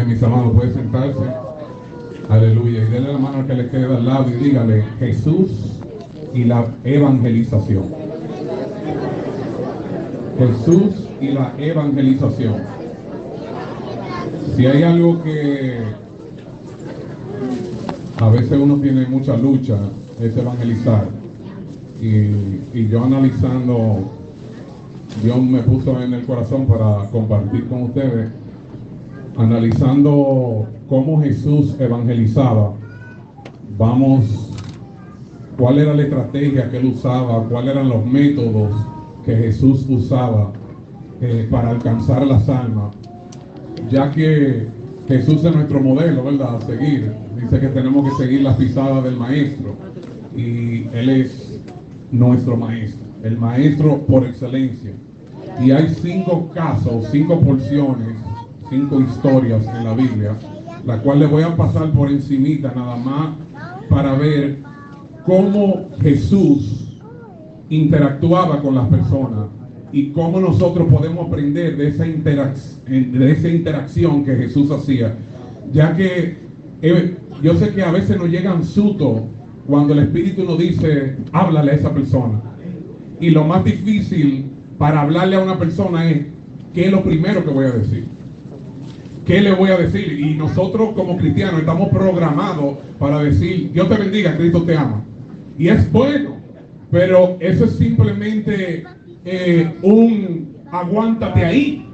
Amén, mis amados, puede sentarse. Aleluya. Y denle la mano al que le quede al lado y dígale: Jesús y la evangelización. Jesús y la evangelización. Si hay algo que a veces uno tiene mucha lucha, es evangelizar. Y yo analizando, Dios me puso en el corazón para compartir con ustedes, analizando cómo Jesús evangelizaba. Cuál era la estrategia que él usaba, cuáles eran los métodos que Jesús usaba para alcanzar las almas, ya que Jesús es nuestro modelo, ¿verdad? A seguir. Dice que tenemos que seguir las pisadas del Maestro, y Él es nuestro Maestro, el Maestro por excelencia. Y hay 5 casos, 5 porciones, 5 historias en la Biblia, la cual les voy a pasar por encimita nada más para ver cómo Jesús interactuaba con las personas y cómo nosotros podemos aprender de esa interacción que Jesús hacía, ya que yo sé que a veces nos llegan susto cuando el Espíritu nos dice: háblale a esa persona. Y lo más difícil para hablarle a una persona es: ¿qué es lo primero que voy a decir? ¿Qué le voy a decir? Y nosotros como cristianos estamos programados para decir: Dios te bendiga, Cristo te ama. Y es bueno, pero eso es simplemente aguántate ahí.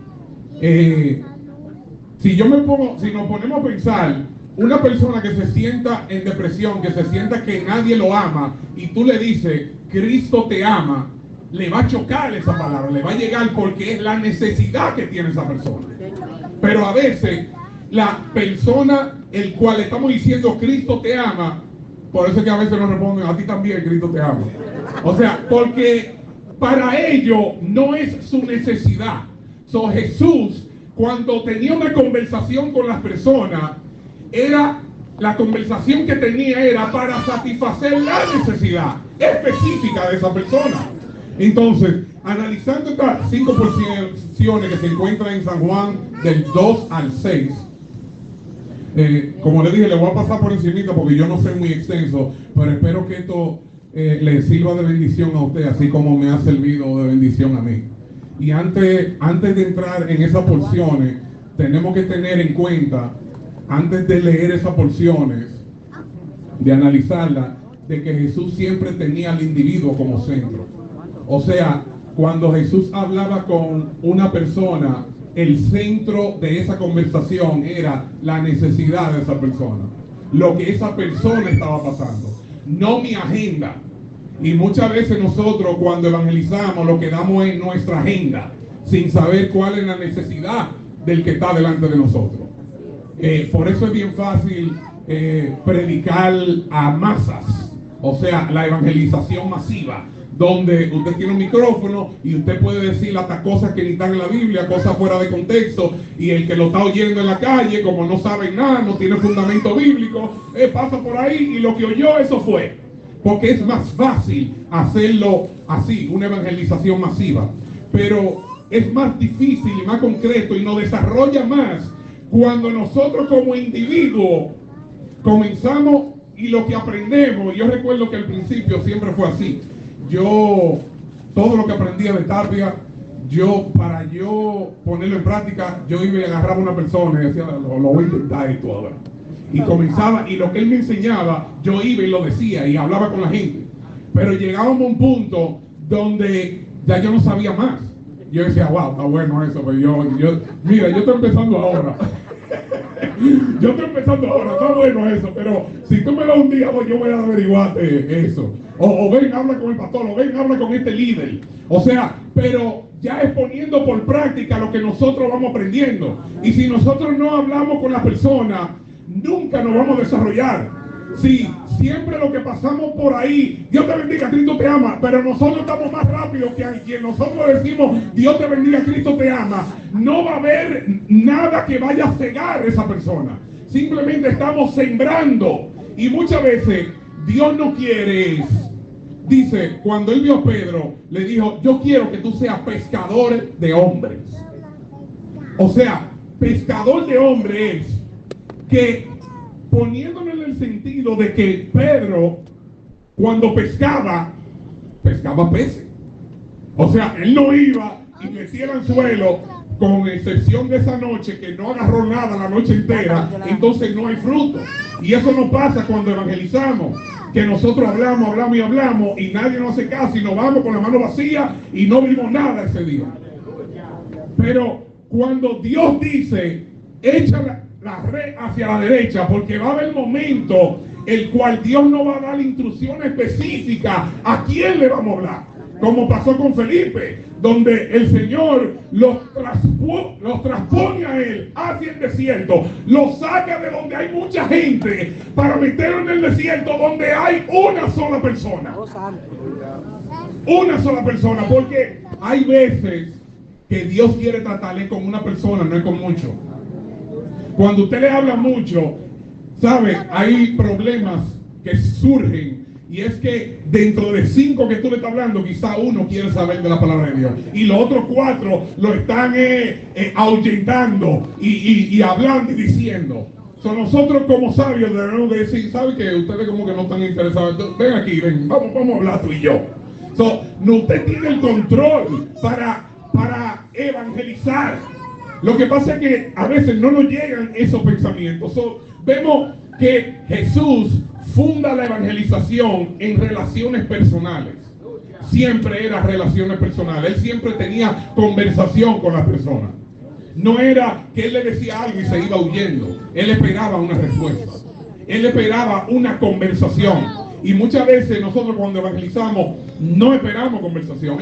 Si nos ponemos a pensar, una persona que se sienta en depresión, que se sienta que nadie lo ama, y tú le dices: Cristo te ama, le va a chocar esa palabra, le va a llegar, porque es la necesidad que tiene esa persona. Pero a veces la persona el cual le estamos diciendo Cristo te ama, por eso es que a veces nos responden: a ti también Cristo te ama. O sea, porque para ellos no es su necesidad. Jesús, cuando tenía una conversación con las personas, la conversación que tenía era para satisfacer la necesidad específica de esa persona. Entonces, analizando estas 5 porciones que se encuentran en San Juan del 2 al 6, como le dije, le voy a pasar por encimita porque yo no soy muy extenso, pero espero que esto le sirva de bendición a usted, así como me ha servido de bendición a mí. Y antes de entrar en esas porciones, tenemos que tener en cuenta, antes de leer esas porciones, de analizarlas, de que Jesús siempre tenía al individuo como centro. O sea, cuando Jesús hablaba con una persona, el centro de esa conversación era la necesidad de esa persona, lo que esa persona estaba pasando, no mi agenda. Y muchas veces nosotros, cuando evangelizamos, lo que damos es nuestra agenda, sin saber cuál es la necesidad del que está delante de nosotros. Por eso es bien fácil predicar a masas, o sea, la evangelización masiva, donde usted tiene un micrófono y usted puede decir hasta cosas que ni están en la Biblia, cosas fuera de contexto, y el que lo está oyendo en la calle, como no sabe nada, no tiene fundamento bíblico, pasa por ahí y lo que oyó, eso fue. Porque es más fácil hacerlo así, una evangelización masiva, pero es más difícil y más concreto, y nos desarrolla más cuando nosotros como individuos comenzamos y lo que aprendemos. Yo recuerdo que al principio siempre fue así. Todo lo que aprendía de Tapia, para ponerlo en práctica, yo iba y agarraba a una persona y decía: lo voy a intentar esto ahora. Y comenzaba, y lo que él me enseñaba, yo iba y lo decía y hablaba con la gente. Pero llegábamos a un punto donde ya yo no sabía más. Yo decía: wow, está bueno eso, pero mira, yo estoy empezando ahora. Está bueno eso, pero si tú me das un día, yo voy a averiguarte eso. O ven, habla con el pastor, o ven, habla con este líder. O sea, pero ya es poniendo por práctica lo que nosotros vamos aprendiendo. Y si nosotros no hablamos con la persona, nunca nos vamos a desarrollar. Sí, siempre lo que pasamos por ahí: Dios te bendiga, Cristo te ama, pero nosotros estamos más rápidos que quien nosotros decimos Dios te bendiga, Cristo te ama. No va a haber nada que vaya a cegar a esa persona. Simplemente estamos sembrando. Y muchas veces Dios no quiere. Dice, cuando él vio a Pedro, le dijo: yo quiero que tú seas pescador de hombres. O sea, pescador de hombres es: que poniéndolo en el sentido de que Pedro, cuando pescaba peces. O sea, él no iba y metía el anzuelo, con excepción de esa noche que no agarró nada la noche entera, entonces no hay fruto. Y eso no pasa cuando evangelizamos, que nosotros hablamos y nadie nos hace caso y nos vamos con la mano vacía y no vimos nada ese día. Pero cuando Dios dice, echa la red hacia la derecha, porque va a haber momento el cual Dios no va a dar instrucciones específicas a quién le vamos a hablar, como pasó con Felipe, donde el Señor los transpone a él hacia el desierto, los saca de donde hay mucha gente para meterlo en el desierto donde hay una sola persona. Una sola persona, porque hay veces que Dios quiere tratarle con una persona, no es con muchos. Cuando usted le habla mucho, ¿sabe? Hay problemas que surgen, y es que dentro de 5 que tú le estás hablando, quizá uno quiere saber de la palabra de Dios y los otros 4 lo están ahuyentando y hablando y diciendo. Nosotros como sabios debemos decir, ¿sabe que ustedes como que no están interesados? Ven aquí, ven, vamos a hablar tú y yo. No, usted tiene el control para evangelizar. Lo que pasa es que a veces no nos llegan esos pensamientos. Vemos que Jesús funda la evangelización en relaciones personales. Siempre era relaciones personales. Él siempre tenía conversación con las personas. No era que él le decía algo y se iba huyendo. Él esperaba una respuesta. Él esperaba una conversación. Y muchas veces nosotros cuando evangelizamos no esperamos conversación.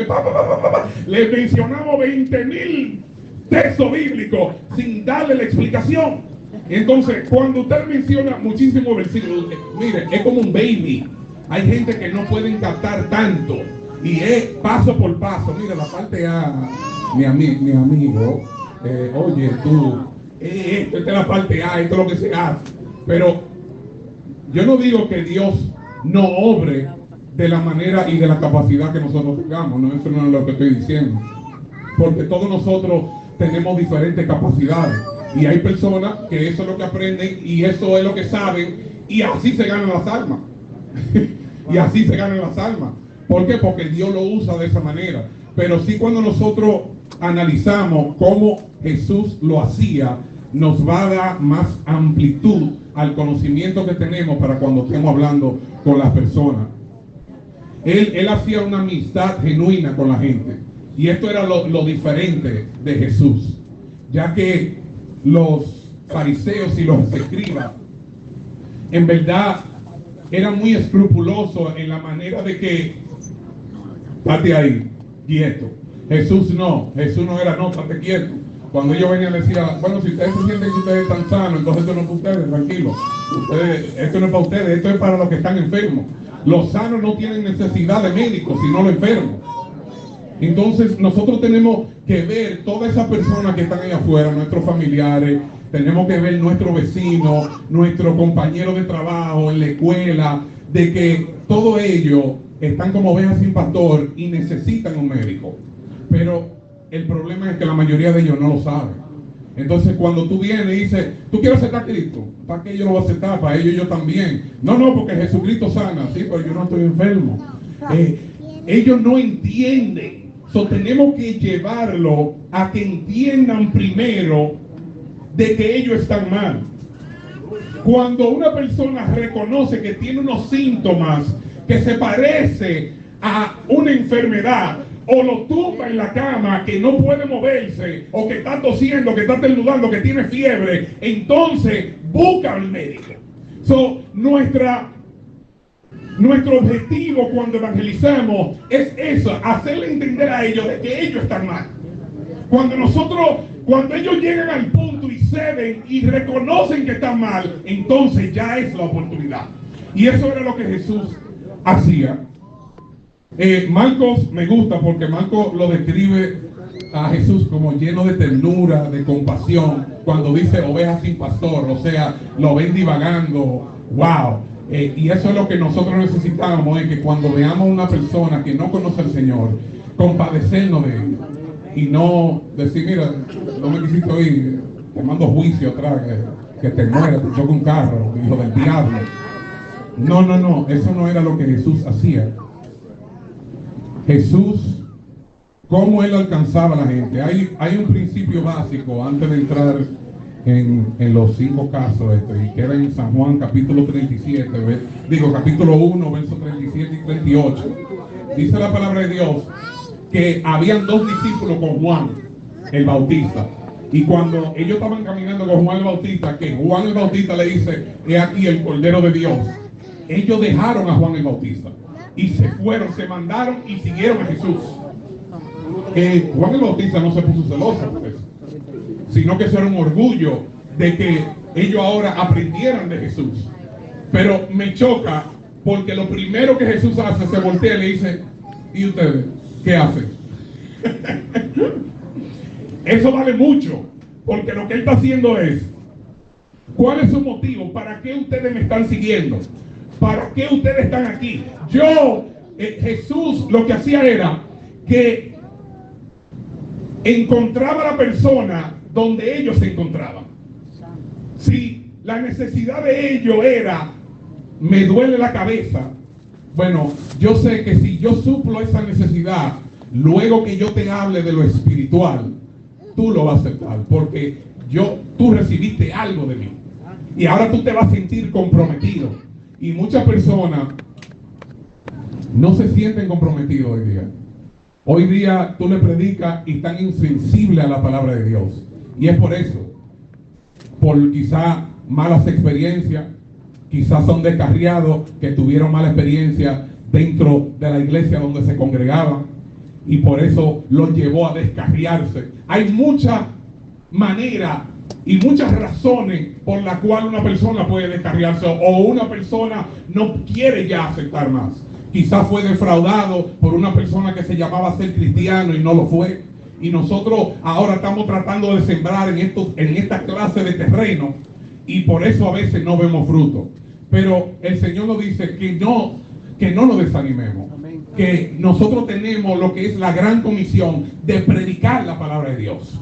Le mencionamos 20,000 textos bíblicos sin darle la explicación. Entonces, cuando usted menciona muchísimos versículos, mire, es como un baby. Hay gente que no pueden captar tanto y es paso por paso. Mira, la parte A, mi amigo, oye, tú, esta es la parte A, esto es lo que se hace. Pero yo no digo que Dios no obre de la manera y de la capacidad que nosotros tengamos. No, eso no es lo que estoy diciendo. Porque todos nosotros tenemos diferentes capacidades. Y hay personas que eso es lo que aprenden y eso es lo que saben, y así se ganan las almas. Y así se ganan las almas. ¿Por qué? Porque Dios lo usa de esa manera. Pero sí, cuando nosotros analizamos cómo Jesús lo hacía, nos va a dar más amplitud al conocimiento que tenemos para cuando estemos hablando con las personas. Él hacía una amistad genuina con la gente. Y esto era lo diferente de Jesús, ya que los fariseos y los escribas en verdad eran muy escrupulosos en la manera de que, estate ahí, quieto. Jesús no era, no, estate quieto. Cuando ellos venían decía, bueno, si ustedes se sienten que ustedes están sanos, entonces esto no es para ustedes, tranquilos. Esto no es para ustedes, esto es para los que están enfermos. Los sanos no tienen necesidad de médicos, sino los enfermos. Entonces nosotros tenemos que ver todas esas personas que están ahí afuera, nuestros familiares, tenemos que ver nuestros vecinos, nuestros compañeros de trabajo, en la escuela, de que todos ellos están como ovejas sin pastor y necesitan un médico. Pero el problema es que la mayoría de ellos no lo saben. Entonces cuando tú vienes y dices, ¿tú quieres aceptar a Cristo? ¿Para qué yo lo voy a aceptar? Para ellos yo también. No, porque Jesucristo sana. Sí, pero yo no estoy enfermo. Ellos no entienden. Tenemos que llevarlo a que entiendan primero de que ellos están mal. Cuando una persona reconoce que tiene unos síntomas que se parece a una enfermedad, o lo tumba en la cama, que no puede moverse, o que está tosiendo, que está estornudando, que tiene fiebre, entonces busca al médico. Nuestro objetivo cuando evangelizamos es eso, hacerle entender a ellos de que ellos están mal. Cuando ellos llegan al punto y ceden y reconocen que están mal, entonces ya es la oportunidad. Y eso era lo que Jesús hacía. Marcos me gusta porque Marcos lo describe a Jesús como lleno de ternura, de compasión, cuando dice ovejas sin pastor, o sea, lo ven divagando. Wow. Y eso es lo que nosotros necesitamos, es que cuando veamos a una persona que no conoce al Señor, compadecernos de él y no decir, mira, no me quisiste oír, te mando juicio atrás, que te muera, te choca un carro, hijo del diablo. No, no, no, eso no era lo que Jesús hacía. Jesús, ¿cómo él alcanzaba a la gente? Hay un principio básico antes de entrar en los 5 casos, y queda en San Juan capítulo 37, capítulo 1, versos 37 y 38. Dice la palabra de Dios que habían 2 discípulos con Juan el Bautista. Y cuando ellos estaban caminando con Juan el Bautista, que Juan el Bautista le dice, he aquí el Cordero de Dios, ellos dejaron a Juan el Bautista y se fueron, se mandaron y siguieron a Jesús. Juan el Bautista no se puso celoso por eso, sino que eso era un orgullo de que ellos ahora aprendieran de Jesús. Pero me choca porque lo primero que Jesús hace, se voltea y le dice, ¿y ustedes qué hacen? Eso vale mucho, porque lo que él está haciendo es, ¿cuál es su motivo? ¿Para qué ustedes me están siguiendo? ¿Para qué ustedes están aquí? Jesús lo que hacía era que encontraba a la persona donde ellos se encontraban. Si la necesidad de ellos era, me duele la cabeza, bueno, yo sé que si yo suplo esa necesidad, luego que yo te hable de lo espiritual, tú lo vas a aceptar, porque tú recibiste algo de mí y ahora tú te vas a sentir comprometido. Y muchas personas no se sienten comprometidos hoy día. Hoy día tú le predicas y están insensibles a la palabra de Dios, y es por eso, por quizá malas experiencias, quizás son descarriados que tuvieron mala experiencia dentro de la iglesia donde se congregaban, y por eso los llevó a descarriarse. Hay muchas maneras y muchas razones por las cuales una persona puede descarriarse, o una persona no quiere ya aceptar más. Quizás fue defraudado por una persona que se llamaba ser cristiano y no lo fue. Y nosotros ahora estamos tratando de sembrar en esta clase de terreno, y por eso a veces no vemos fruto. Pero el Señor nos dice que no nos desanimemos. Que nosotros tenemos lo que es la gran comisión de predicar la palabra de Dios.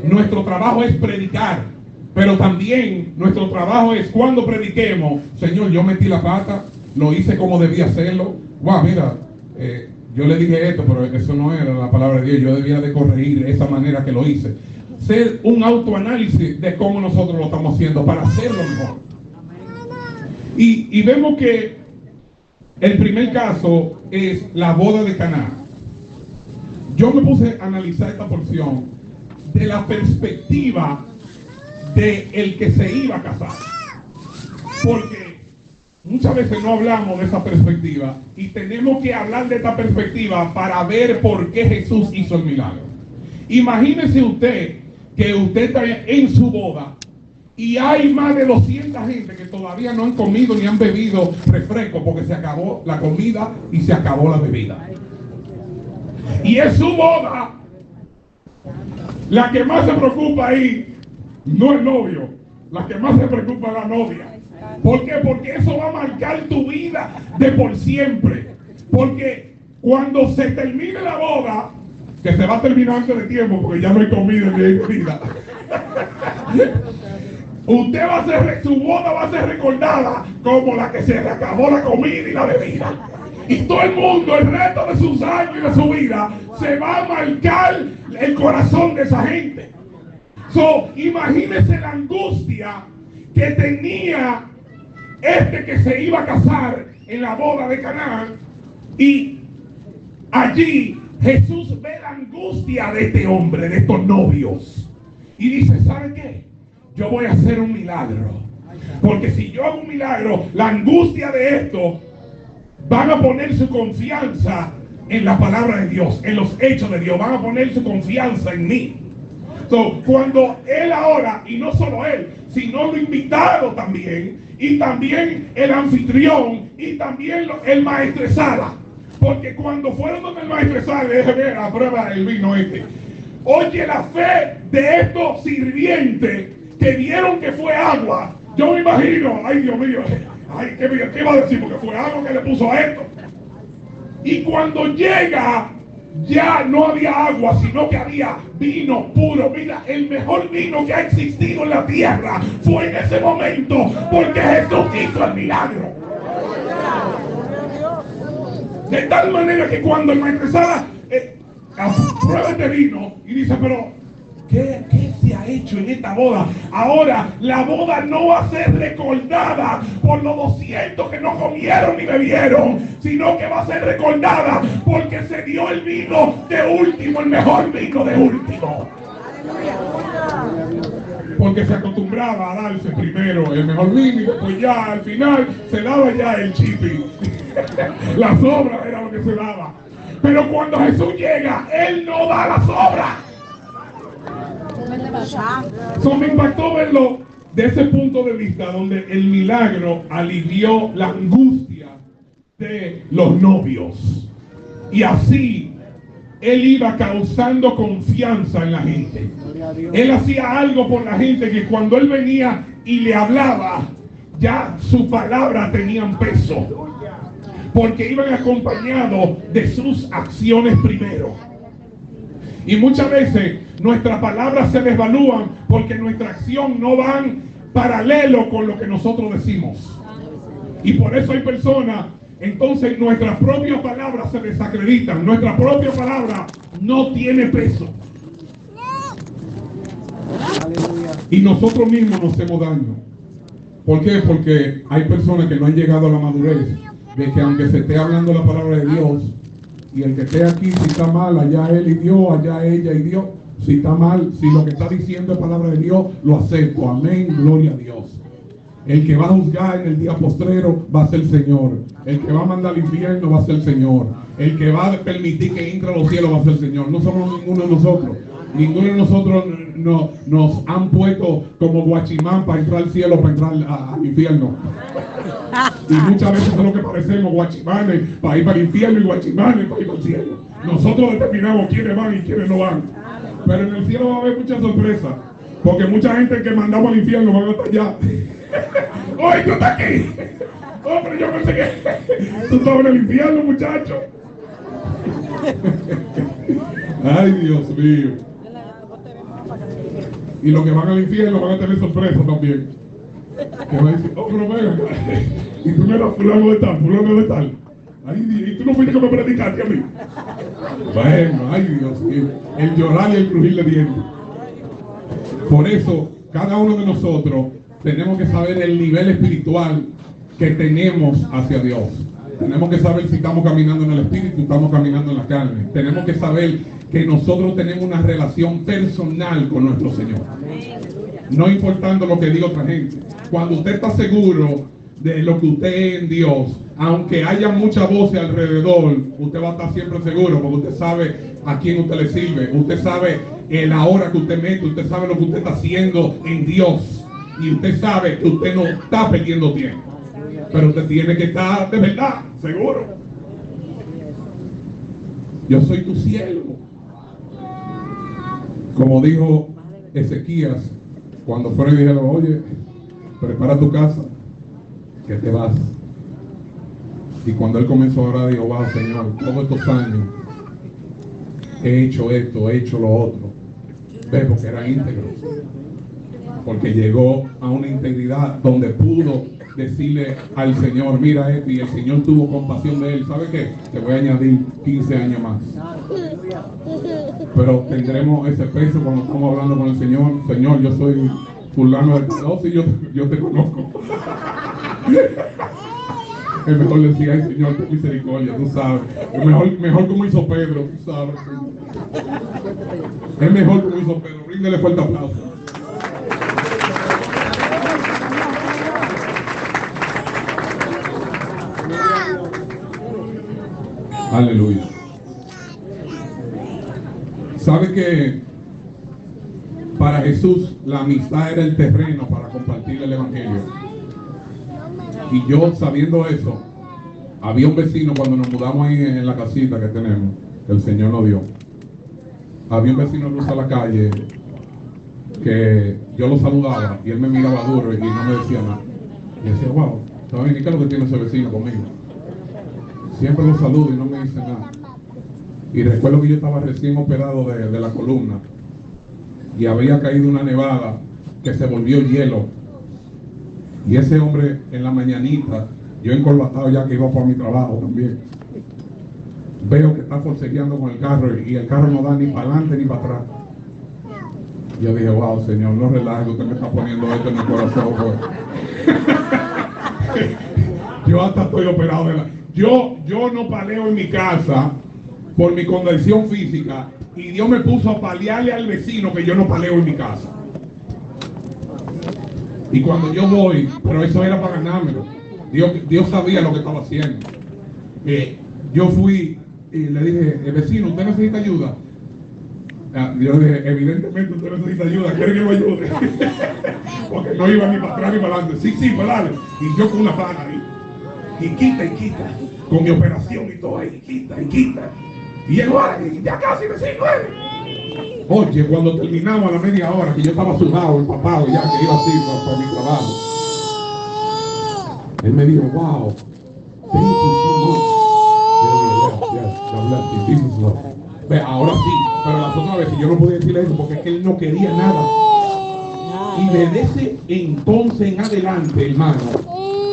Nuestro trabajo es predicar, pero también nuestro trabajo es, cuando prediquemos, Señor, yo metí la pata, lo hice como debía hacerlo. Wow, mira, yo le dije esto, pero eso no era la palabra de Dios, yo debía de corregir esa manera que lo hice. Ser un autoanálisis de cómo nosotros lo estamos haciendo para hacerlo mejor. Y vemos que el primer caso es la boda de Caná. Yo me puse a analizar esta porción de la perspectiva de el que se iba a casar, porque muchas veces no hablamos de esa perspectiva, y tenemos que hablar de esta perspectiva para ver por qué Jesús hizo el milagro. Imagínese usted que usted está en su boda y hay más de 200 gente que todavía no han comido ni han bebido refresco, porque se acabó la comida y se acabó la bebida. Y es su boda. La que más se preocupa ahí no es el novio, la que más se preocupa es la novia. ¿Por qué? Porque eso va a marcar tu vida de por siempre. Porque cuando se termine la boda, que se va a terminar antes de tiempo, porque ya no hay comida ni hay bebida, su boda va a ser recordada como la que se le acabó la comida y la bebida. Y todo el mundo, el resto de sus años y de su vida, se va a marcar el corazón de esa gente. Imagínese la angustia que tenía que se iba a casar en la boda de Caná, y allí Jesús ve la angustia de este hombre, de estos novios, y dice, ¿sabe qué? Yo voy a hacer un milagro, porque si yo hago un milagro, la angustia de esto van a poner su confianza en la palabra de Dios, en los hechos de Dios, van a poner su confianza en mí. Cuando él ahora, y no solo él, sino los invitados también, y también el anfitrión, y también el maestresala, porque cuando fueron donde el maestresala, le dije, mira, prueba el vino este. Oye, la fe de estos sirvientes que vieron que fue agua, yo me imagino, ay Dios mío, ay, ¿qué iba a decir? Porque fue agua que le puso a esto. Y cuando llega ya no había agua, sino que había vino puro. Mira, el mejor vino que ha existido en la tierra fue en ese momento, porque Jesús hizo el milagro. De tal manera que cuando el maestresala prueba este vino y dice, pero ¿qué se ha hecho en esta boda? Ahora la boda no va a ser recordada por los 200 que no comieron ni bebieron, sino que va a ser recordada porque se dio el vino de último, el mejor vino de último. Porque se acostumbraba a darse primero el mejor vino y después ya al final se daba ya el chipi. La sobra era lo que se daba. Pero cuando Jesús llega, Él no da la sobra. So, me impactó verlo de ese punto de vista, donde el milagro alivió la angustia de los novios. Y así Él iba causando confianza en la gente. Él hacía algo por la gente que cuando Él venía y le hablaba, ya su palabra tenían peso, porque iban acompañados de sus acciones primero. Y muchas veces nuestras palabras se desvalúan porque nuestra acción no van paralelo con lo que nosotros decimos. Y por eso hay personas, entonces nuestras propias palabras se desacreditan, nuestra propia palabra no tiene peso. Y nosotros mismos nos hacemos daño. ¿Por qué? Porque hay personas que no han llegado a la madurez de que aunque se esté hablando la palabra de Dios, y el que esté aquí, si está mal, allá él y Dios, allá ella y Dios. Si está mal, si lo que está diciendo es palabra de Dios, lo acepto. Amén, gloria a Dios. El que va a juzgar en el día postrero va a ser el Señor. El que va a mandar al infierno va a ser el Señor. El que va a permitir que entre a los cielos va a ser el Señor. No somos ninguno de nosotros. Ninguno de nosotros nos han puesto como guachimán para entrar al cielo, para entrar al infierno. Y muchas veces es lo que parecemos, guachimanes para ir para el infierno y guachimanes para ir para el cielo. Nosotros determinamos quiénes van y quiénes no van. Pero en el cielo va a haber muchas sorpresas, porque mucha gente que mandamos al infierno van a estar allá. ¡Oye, tú estás aquí! ¡Oh, pero yo pensé que tú estabas en el infierno, muchacho! ¡Ay, Dios mío! Y los que van al infierno van a tener sorpresas también. Que van a decir, oh, pero venga, y tú me eras fulano de tal, fulano de tal. Ay, y tú no fuiste que me predicaste a mí. Bueno, ay, Dios mío, el llorar y el crujir de dientes. Por eso, cada uno de nosotros tenemos que saber el nivel espiritual que tenemos hacia Dios. Tenemos que saber si estamos caminando en el espíritu, estamos caminando en la carne. Tenemos que saber que nosotros tenemos una relación personal con nuestro Señor. No importando lo que diga otra gente. Cuando usted está seguro de lo que usted es en Dios, aunque haya muchas voces alrededor, usted va a estar siempre seguro, porque usted sabe a quién usted le sirve, usted sabe la hora que usted mete, usted sabe lo que usted está haciendo en Dios, y usted sabe que usted no está perdiendo tiempo, pero usted tiene que estar de verdad seguro. Yo soy tu siervo, como dijo Ezequías cuando fueron y dijeron, oye, prepara tu casa, que te vas. Y cuando él comenzó a orar, dijo, wow, Señor, todos estos años he hecho esto, he hecho lo otro. Ve, porque era íntegro. Porque llegó a una integridad donde pudo decirle al Señor, mira esto, y el Señor tuvo compasión de él. ¿Sabe qué? Te voy a añadir 15 años más. Pero tendremos ese peso cuando estamos hablando con el Señor. Señor, yo soy fulano de tal. Sí, yo te conozco. Es mejor decir, ay Señor, ten misericordia, tú sabes. Es mejor como hizo Pedro, tú sabes. Es mejor como hizo Pedro. Bríndele fuerte aplauso. Aleluya. ¿Sabe que para Jesús la amistad era el terreno para compartir el evangelio? Y yo, sabiendo eso, había un vecino cuando nos mudamos ahí en la casita que tenemos, que el Señor nos dio. Había un vecino que cruza la calle que yo lo saludaba y él me miraba duro y no me decía nada. Y decía, wow, ¿sabes qué es lo que tiene ese vecino conmigo? Siempre lo saludo y no me dice nada. Y recuerdo que yo estaba recién operado de la columna y había caído una nevada que se volvió hielo. Y ese hombre en la mañanita, yo encorbatado ya que iba para mi trabajo también, veo que está forcejeando con el carro y el carro no da ni para adelante ni para atrás. Yo dije, wow, Señor, no relaje, usted me está poniendo esto en el corazón, pues. Yo hasta estoy operado de la... Yo no paleo en mi casa por mi condición física, y Dios me puso a palearle al vecino que yo no paleo en mi casa. Y cuando yo voy, pero eso era para ganármelo. Dios sabía lo que estaba haciendo. Yo fui y le dije, vecino, ¿usted necesita ayuda? Yo dije, evidentemente usted necesita ayuda, ¿quiere que lo ayude? Porque no iba ni para atrás ni para adelante. Sí, pues dale. Y yo con una pana ahí. Y quita, con mi operación y todo ahí, quita. Y llegó ahí, ya casi vecino. Oye, cuando terminamos a la media hora, que yo estaba sudado, empapado ya, que iba así por mi trabajo, él me dijo, wow, thank you so much. Yes, Jesus Lord. Ve, ahora sí, pero las otras veces yo no podía decirle eso porque es que él no quería nada. Y desde ese entonces en adelante, hermano,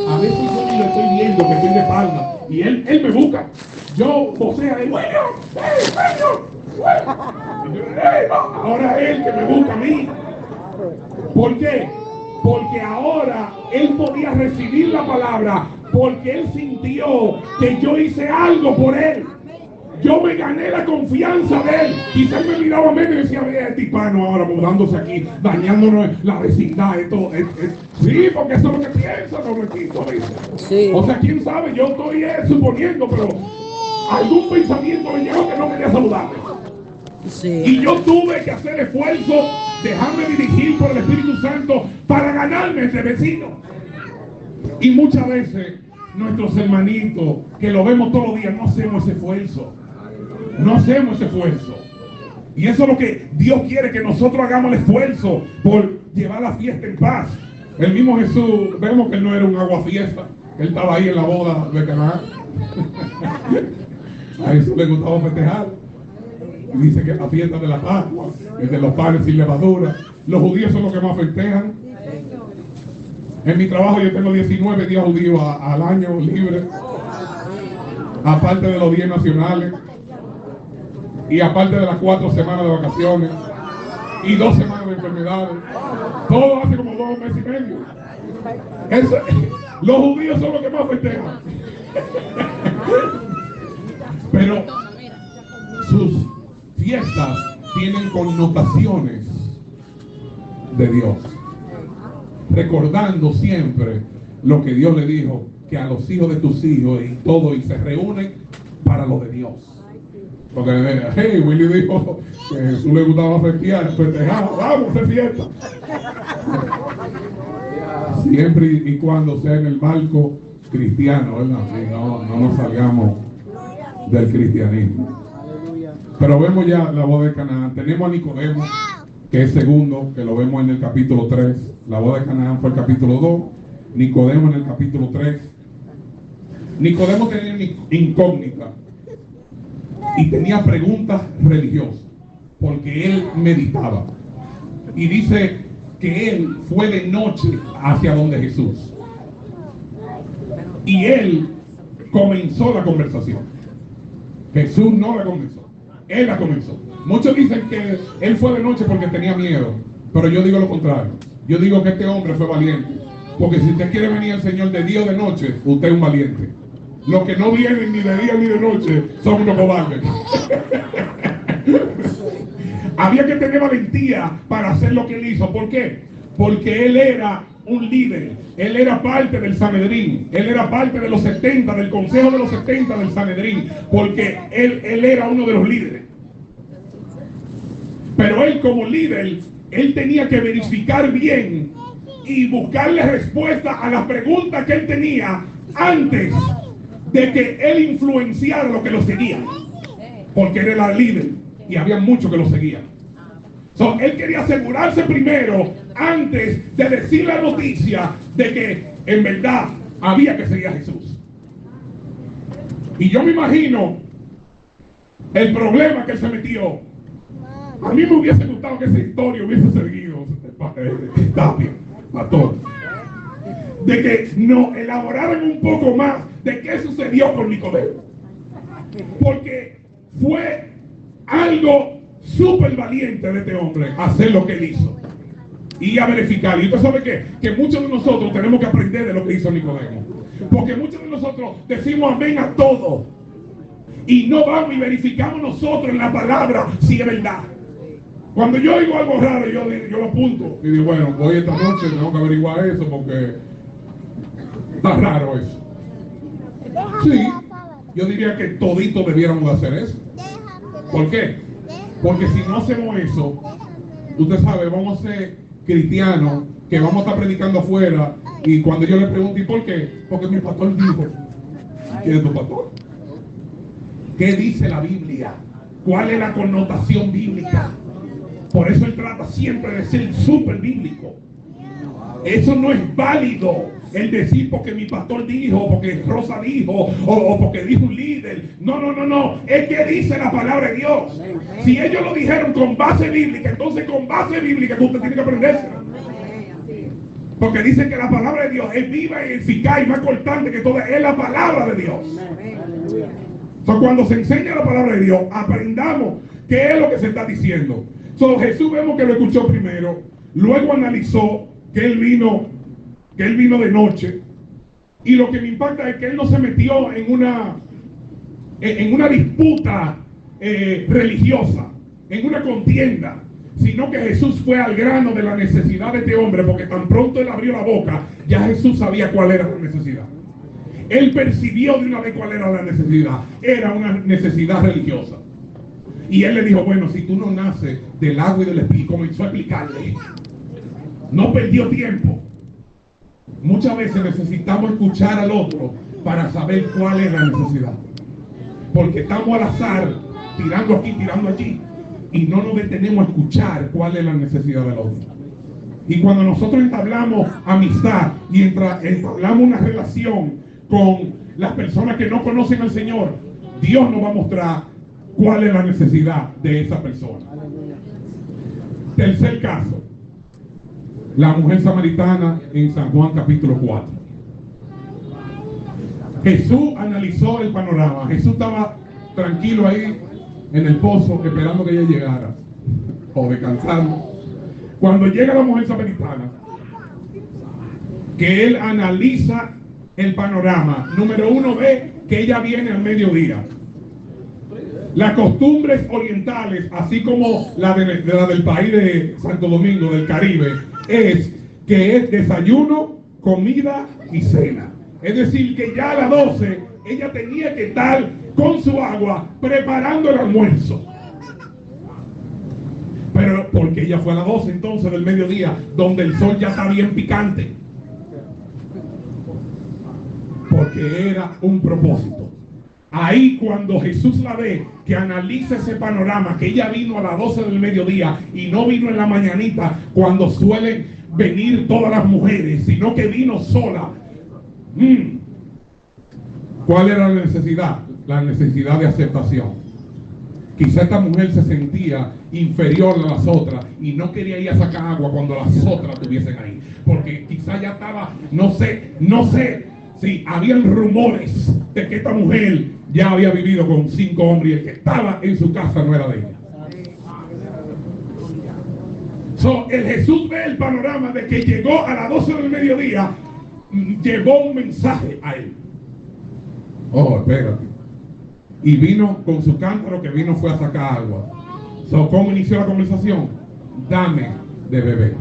a veces yo ni lo estoy viendo, que estoy de palma, y él me busca. Yo voceo, bueno, ahora es él que me busca a mí. ¿Por qué? Porque ahora él podía recibir la palabra, porque él sintió que yo hice algo por él. Yo me gané la confianza de él. Quizá él me miraba a mí y me decía, ve, este hispano ahora mudándose aquí, dañándonos la vecindad. Sí, porque eso es lo que piensa, no me quito. Sí. O sea, quién sabe, yo estoy suponiendo, pero algún pensamiento me llegó que no quería saludarme. Sí. Y yo tuve que hacer esfuerzo, dejarme dirigir por el Espíritu Santo para ganarme ese vecino. Y muchas veces nuestros hermanitos, que lo vemos todos los días, no hacemos ese esfuerzo. No hacemos ese esfuerzo. Y eso es lo que Dios quiere, que nosotros hagamos el esfuerzo por llevar la fiesta en paz. El mismo Jesús, vemos que él no era un aguafiesta. Él estaba ahí en la boda de Caná. A Jesús le gustaba festejar. Y dice que la fiesta de la Pascua, es de los panes sin levadura. Los judíos son los que más festejan. En mi trabajo yo tengo 19 días judíos al año libre, aparte de los 10 nacionales, y aparte de las 4 semanas de vacaciones, y 2 semanas de enfermedades. Todo hace como 2 meses y medio. Los judíos son los que más festejan. Pero sus fiestas tienen connotaciones de Dios, recordando siempre lo que Dios le dijo, que a los hijos de tus hijos y todo, y se reúnen para lo de Dios. Porque hey, Willy dijo que a Jesús le gustaba festejar, vamos a hacer fiesta. Siempre y cuando sea en el marco cristiano, ¿verdad? Y no nos salgamos del cristianismo. Pero vemos ya la boda de Canaán. Tenemos a Nicodemo, que es segundo, que lo vemos en el capítulo 3. La boda de Canaán fue el capítulo 2, Nicodemo en el capítulo 3. Nicodemo tenía una incógnita y tenía preguntas religiosas, porque él meditaba. Y dice que él fue de noche hacia donde Jesús. Y él comenzó la conversación. Jesús no la comenzó, él la comenzó. Muchos dicen que él fue de noche porque tenía miedo, pero yo digo lo contrario. Yo digo que este hombre fue valiente, porque si usted quiere venir al Señor de día o de noche, usted es un valiente. Los que no vienen ni de día ni de noche son unos cobardes. Había que tener valentía para hacer lo que él hizo. ¿Por qué? Porque él era un líder. Él era parte del Sanedrín. Él era parte de los 70, del consejo de los 70 del Sanedrín. Porque él era uno de los líderes. Pero él como líder, él tenía que verificar bien y buscarle respuesta a las preguntas que él tenía antes de que él influenciara lo que lo seguía. Porque él era el líder y había muchos que lo seguían. Él quería asegurarse primero, antes de decir la noticia de que en verdad había que seguir a Jesús. Y yo me imagino El problema que él se metió, a mí me hubiese gustado que esa historia hubiese seguido Tapia, pastor, de que nos elaboraran un poco más de qué sucedió con Nicodemo, porque fue algo súper valiente de este hombre hacer lo que él hizo y a verificar. Y usted sabe qué, que muchos de nosotros tenemos que aprender de lo que hizo Nicodemo, porque muchos de nosotros decimos amén a todo y no vamos y verificamos nosotros en la palabra si es verdad. Cuando yo oigo algo raro, yo lo apunto y digo, bueno, voy esta noche, tengo que averiguar eso porque está raro eso. Sí, yo diría que toditos debiéramos de hacer eso. ¿Por qué? Porque si no hacemos eso, usted sabe, vamos a ser cristianos que vamos a estar predicando afuera y cuando yo le pregunto, ¿y por qué? Porque mi pastor dijo. ¿Quién es tu pastor? ¿Qué dice la Biblia? ¿Cuál es la connotación bíblica? Por eso él trata siempre de ser súper bíblico. Eso no es válido, el decir porque mi pastor dijo, porque Rosa dijo, o porque dijo un líder. No. Es que dice la palabra de Dios. Si ellos lo dijeron con base bíblica, entonces con base bíblica usted tiene que aprendérselo. Porque dicen que la palabra de Dios es viva y eficaz y más cortante que toda. Es la palabra de Dios. Cuando se enseña la palabra de Dios, aprendamos qué es lo que se está diciendo. Jesús vemos que lo escuchó primero, luego analizó que él vino de noche, y lo que me impacta es que él no se metió en una disputa religiosa, en una contienda, sino que Jesús fue al grano de la necesidad de este hombre, porque tan pronto él abrió la boca, ya Jesús sabía cuál era la necesidad. Él percibió de una vez cuál era la necesidad. Era una necesidad religiosa. Y él le dijo, bueno, si tú no naces del agua y del espíritu, comenzó a explicarle. No perdió tiempo. Muchas veces necesitamos escuchar al otro para saber cuál es la necesidad. Porque estamos al azar, tirando aquí, tirando allí, y no nos detenemos a escuchar cuál es la necesidad del otro. Y cuando nosotros entablamos amistad y entablamos una relación con las personas que no conocen al Señor, Dios nos va a mostrar cuál es la necesidad de esa persona. Tercer caso, la mujer samaritana en San Juan capítulo 4. Jesús analizó el panorama. Jesús estaba tranquilo ahí en el pozo esperando que ella llegara, o descansando. Cuando llega la mujer samaritana, que él analiza el panorama, número uno, ve que ella viene al mediodía. Las costumbres orientales, así como la del país de Santo Domingo, del Caribe, es que es desayuno, comida y cena. Es decir, que ya a las 12 ella tenía que estar con su agua preparando el almuerzo. Pero porque ella fue a las 12 entonces del mediodía, donde el sol ya está bien picante. Porque era un propósito. Ahí cuando Jesús la ve, que analiza ese panorama, que ella vino a las 12 del mediodía y no vino en la mañanita cuando suelen venir todas las mujeres, sino que vino sola. ¿Cuál era la necesidad? La necesidad de aceptación. Quizá esta mujer se sentía inferior a las otras y no quería ir a sacar agua cuando las otras estuviesen ahí, porque quizá ya estaba, no sé si habían rumores de que esta mujer ya había vivido con 5 hombres y el que estaba en su casa no era de ella. El Jesús ve el panorama de que llegó a las 12 del mediodía, llevó un mensaje a él. Oh, espérate. Y vino con su cántaro, que vino fue a sacar agua. ¿Cómo inició la conversación? Dame de beber.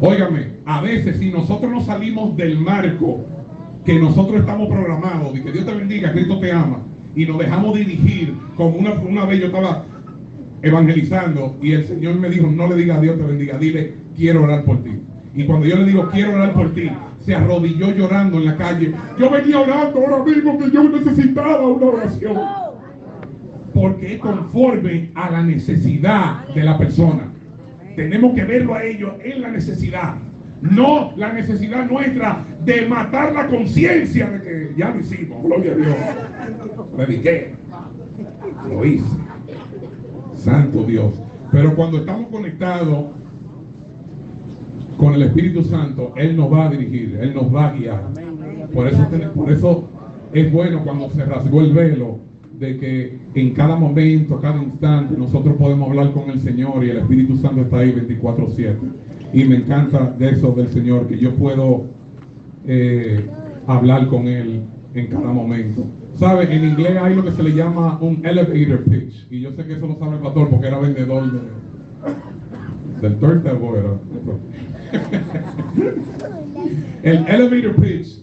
Óigame, a veces si nosotros no salimos del marco que nosotros estamos programados, y que Dios te bendiga, Cristo te ama, y nos dejamos dirigir, como una vez yo estaba evangelizando y el Señor me dijo, no le digas Dios te bendiga, dile quiero orar por ti. Y cuando yo le digo quiero orar por ti, se arrodilló llorando en la calle. Yo venía orando ahora mismo que yo necesitaba una oración. Porque es conforme a la necesidad de la persona. Tenemos que verlo a ellos en la necesidad. No la necesidad nuestra de matar la conciencia de que ya lo hicimos, gloria a Dios. Prediqué, lo hice. Santo Dios. Pero cuando estamos conectados con el Espíritu Santo, Él nos va a dirigir, Él nos va a guiar. Por eso es bueno cuando se rasgó el velo, de que en cada momento, cada instante, nosotros podemos hablar con el Señor y el Espíritu Santo está ahí 24/7. Y me encanta de eso del Señor, que yo puedo hablar con Él en cada momento. ¿Sabe? En inglés hay lo que se le llama un elevator pitch. Y yo sé que eso lo sabe el pastor porque era vendedor del turntable. El elevator pitch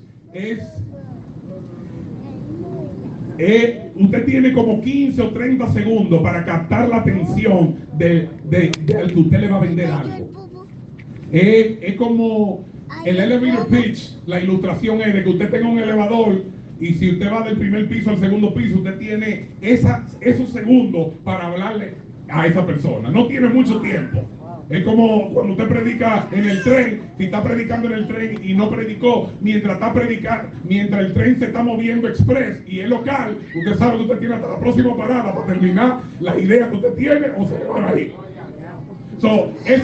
usted tiene como 15 o 30 segundos para captar la atención del que usted le va a vender algo. Es como el elevator pitch. La ilustración es de que usted tenga un elevador y si usted va del primer piso al segundo piso, usted tiene esos segundos para hablarle a esa persona. No tiene mucho tiempo. Es como cuando usted predica en el tren. Si está predicando en el tren y no predicó mientras está predicando, mientras el tren se está moviendo express y es local, usted sabe que usted tiene hasta la próxima parada para terminar las ideas que usted tiene o se van a ir. Es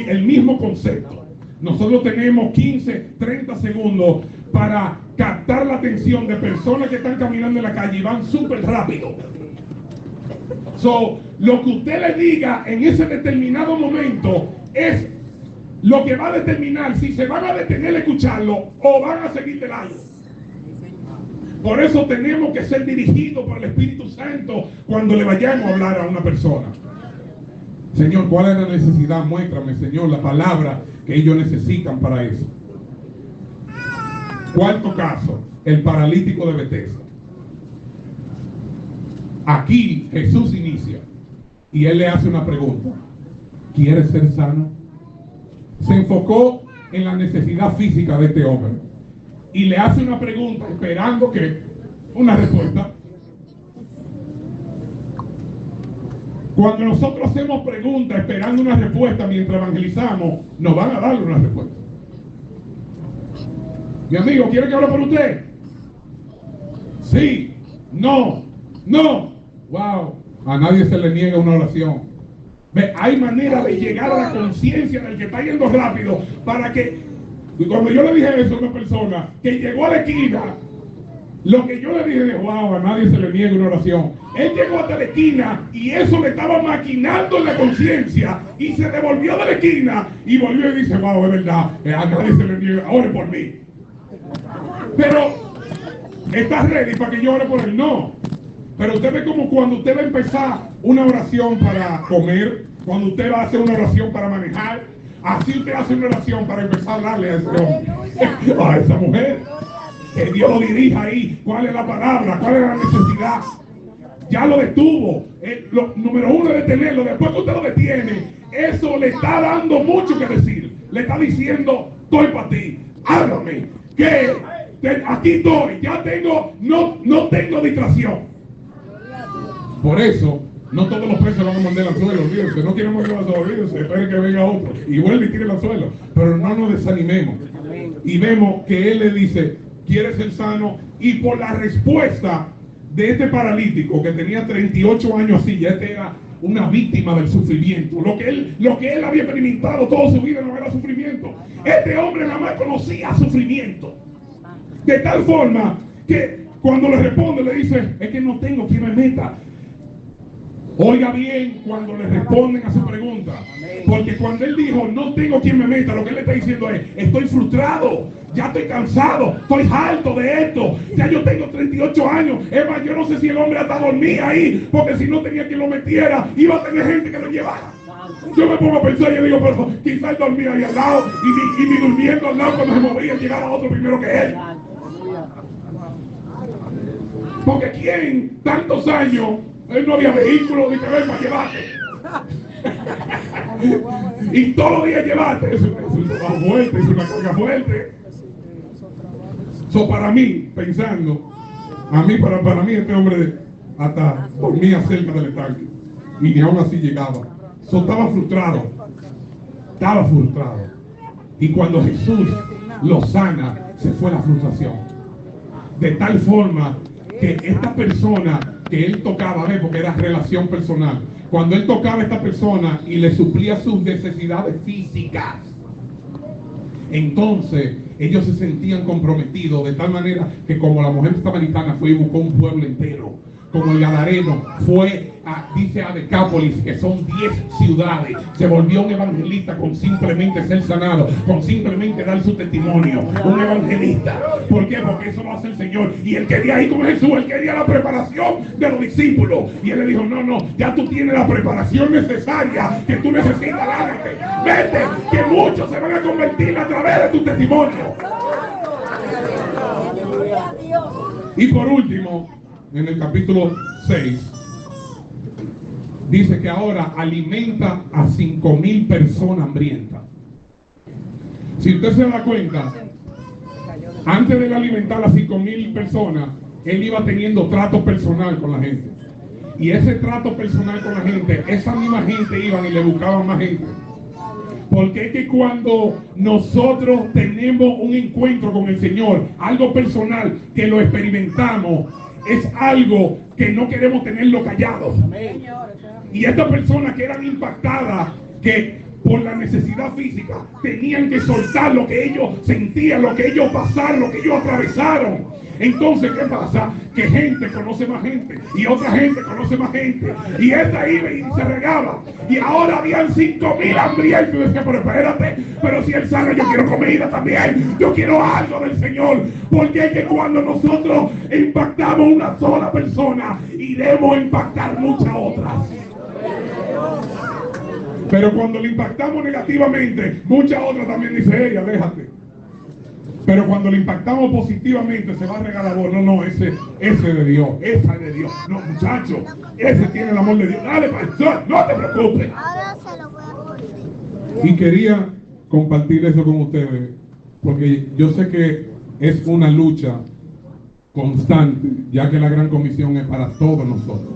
el mismo concepto. Nosotros tenemos 15, 30 segundos para captar la atención de personas que están caminando en la calle y van súper rápido. Lo que usted le diga en ese determinado momento es lo que va a determinar si se van a detener a escucharlo o van a seguir de largo. Por eso tenemos que ser dirigidos por el Espíritu Santo cuando le vayamos a hablar a una persona. Señor, ¿cuál es la necesidad? Muéstrame, Señor, la palabra que ellos necesitan para eso. Cuarto caso, el paralítico de Betesda. Aquí Jesús inicia y Él le hace una pregunta. ¿Quieres ser sano? Se enfocó en la necesidad física de este hombre y le hace una pregunta esperando que una respuesta. Cuando nosotros hacemos preguntas esperando una respuesta mientras evangelizamos, nos van a dar una respuesta. Mi amigo, ¿quiere que hable por usted? Sí, no, no. Wow, a nadie se le niega una oración. Hay manera de llegar a la conciencia del que está yendo rápido para que, cuando yo le dije eso a una persona que llegó a la esquina, lo que yo le dije, wow, a nadie se le niega una oración. Él llegó hasta la esquina y eso le estaba maquinando en la conciencia y se devolvió de la esquina y volvió y dice, wow, es verdad, a nadie se le niega, ore por mí. Pero, ¿estás ready para que yo ore por él? No. Pero usted ve como cuando usted va a empezar una oración para comer, cuando usted va a hacer una oración para manejar, así usted hace una oración para empezar a hablarle a ese hombre, a esa mujer. Que Dios lo dirija ahí. ¿Cuál es la palabra? ¿Cuál es la necesidad? Ya lo detuvo. Número uno es detenerlo. Después que usted lo detiene, eso le está dando mucho que decir. Le está diciendo, estoy para ti. Háblame. Que aquí estoy. Ya tengo, no tengo distracción. Por eso, no todos los peces van a mandar al suelo, olvídense, no quieren mover al suelo, olvídense, esperen que venga otro y vuelve y tire al suelo. Pero no nos desanimemos. Y vemos que él le dice, ¿quieres ser sano? Y por la respuesta de este paralítico que tenía 38 años así, ya este era una víctima del sufrimiento. Lo que él había experimentado toda su vida no era sufrimiento. Este hombre nada más conocía sufrimiento. De tal forma que cuando le responde le dice, es que no tengo quien me meta. Oiga bien cuando le responden a su pregunta, porque cuando él dijo no tengo quien me meta, lo que él le está diciendo es, estoy frustrado, ya estoy cansado, estoy harto de esto, ya yo tengo 38 años, es más, yo no sé si el hombre hasta dormía ahí, porque si no tenía quien lo metiera, iba a tener gente que lo llevara. Yo me pongo a pensar y yo digo, pero quizás él dormía ahí al lado y ni durmiendo al lado cuando se movía llegaba otro primero que él. Porque ¿quién tantos años? Él no había vehículo ni que ver para llevarte. Y todos los días llevarte. Es un trabajo fuerte, es una carga fuerte. Para mí, pensando, para mí este hombre hasta dormía cerca del estanque. Y ni aún así llegaba. Estaba frustrado. Y cuando Jesús lo sana, se fue la frustración. De tal forma que esta persona que él tocaba, porque era relación personal, cuando él tocaba a esta persona y le suplía sus necesidades físicas, entonces ellos se sentían comprometidos, de tal manera que como la mujer samaritana fue y buscó un pueblo entero, como el gadareno fue dice a Decápolis, que son 10 ciudades, se volvió un evangelista con simplemente ser sanado, con simplemente dar su testimonio, un evangelista. ¿Por qué? Porque eso lo hace el Señor. Y él quería ir con Jesús, él quería la preparación de los discípulos, y él le dijo, no, ya tú tienes la preparación necesaria que tú necesitas, lárgate, vete, que muchos se van a convertir a través de tu testimonio. Y por último, en el capítulo 6 dice que ahora alimenta a 5,000 personas hambrientas. Si usted se da cuenta, antes de alimentar a 5,000 personas, él iba teniendo trato personal con la gente. Y ese trato personal con la gente, esa misma gente iban y le buscaban más gente. Porque es que cuando nosotros tenemos un encuentro con el Señor, algo personal, que lo experimentamos, es algo que no queremos tenerlo callado. Y estas personas que eran impactadas, que por la necesidad física tenían que soltar lo que ellos sentían, lo que ellos pasaron, lo que ellos atravesaron. Entonces, ¿qué pasa? Que gente conoce más gente y otra gente conoce más gente, y esta iba y se regaba, y ahora habían 5,000 hambrientos. Y decía, pero espérate, pero si él sana, yo quiero comida también, yo quiero algo del Señor. Porque es que cuando nosotros impactamos una sola persona, iremos a impactar muchas otras. Pero cuando le impactamos negativamente, muchas otras también dicen, hey, aléjate. Pero cuando le impactamos positivamente, se va a regar la voz. No, ese es de Dios, esa es de Dios. No, muchacho, ese tiene el amor de Dios. Dale, pastor, no te preocupes. Ahora se lo voy a poner. Y quería compartir eso con ustedes, porque yo sé que es una lucha constante, ya que la Gran Comisión es para todos nosotros.